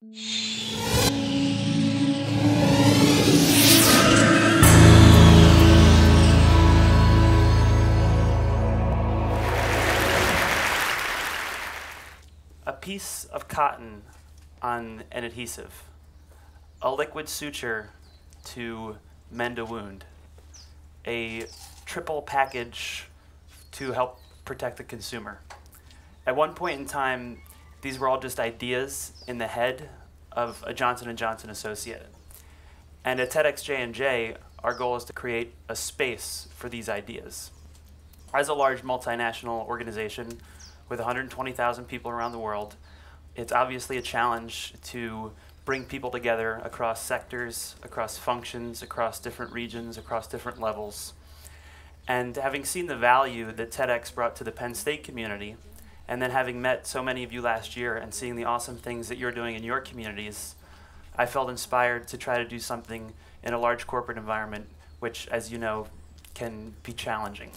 A piece of cotton on an adhesive, a liquid suture to mend a wound, a triple package to help protect the consumer. At one point in time, these were all just ideas in the head of a Johnson & Johnson associate. And at TEDxJ&J, our goal is to create a space for these ideas. As a large multinational organization with 120,000 people around the world, it's obviously a challenge to bring people together across sectors, across functions, across different regions, across different levels. And having seen the value that TEDx brought to the Penn State community, and then having met so many of you last year and seeing the awesome things that you're doing in your communities, I felt inspired to try to do something in a large corporate environment, which, as you know, can be challenging.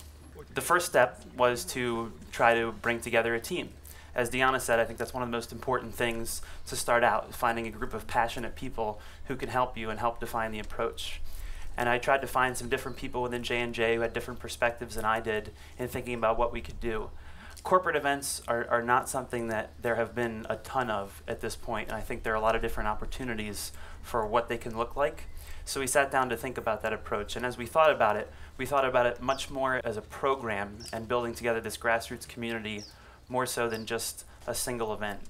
The first step was to try to bring together a team. As Deanna said, I think that's one of the most important things to start out, finding a group of passionate people who can help you and help define the approach. And I tried to find some different people within J&J who had different perspectives than I did in thinking about what we could do. Corporate events are not something that there have been a ton of at this point, and I think there are a lot of different opportunities for what they can look like. So we sat down to think about that approach, and as we thought about it much more as a program and building together this grassroots community more so than just a single event.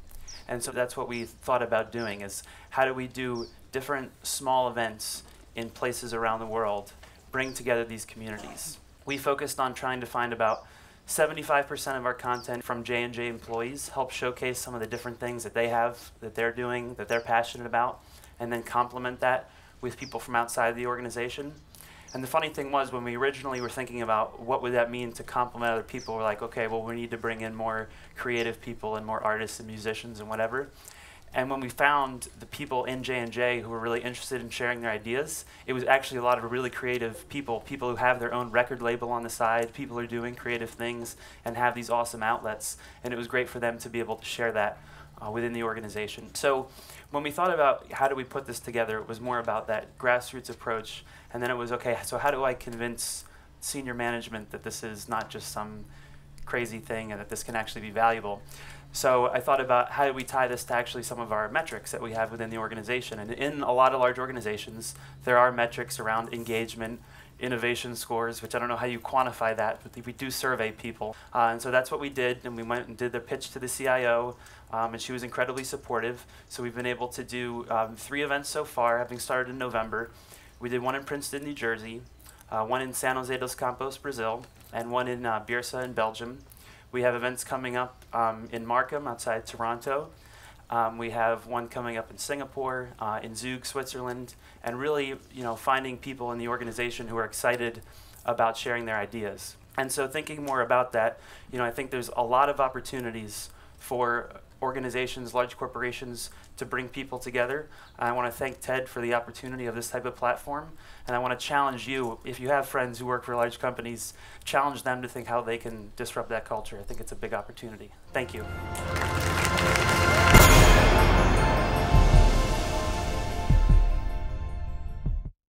And so that's what we thought about doing, is how do we do different small events in places around the world, bring together these communities. We focused on trying to find about 75% of our content from J&J employees, help showcase some of the different things that they have, that they're doing, that they're passionate about, and then complement that with people from outside the organization. And the funny thing was, when we originally were thinking about what would that mean to complement other people, we're like, okay, well, we need to bring in more creative people and more artists and musicians and whatever. And when we found the people in J&J who were really interested in sharing their ideas, it was actually a lot of really creative people who have their own record label on the side, people who are doing creative things and have these awesome outlets. And it was great for them to be able to share that within the organization. So when we thought about how do we put this together, it was more about that grassroots approach. And then it was, okay, so how do I convince senior management that this is not just some crazy thing and that this can actually be valuable? So I thought about how do we tie this to actually some of our metrics that we have within the organization. And in a lot of large organizations, there are metrics around engagement, innovation scores, which I don't know how you quantify that, but we do survey people. And so that's what we did, and we went and did the pitch to the CIO, and she was incredibly supportive. So we've been able to do 3 events so far, having started in November. We did one in Princeton, New Jersey, one in San Jose dos Campos, Brazil, and one in Biersa in Belgium. We have events coming up in Markham outside Toronto. We have one coming up in Singapore, in Zug, Switzerland, and really, finding people in the organization who are excited about sharing their ideas. And so thinking more about that, I think there's a lot of opportunities for organizations, large corporations, to bring people together. I want to thank TED for the opportunity of this type of platform, and I want to challenge you, if you have friends who work for large companies, challenge them to think how they can disrupt that culture. I think it's a big opportunity. Thank you.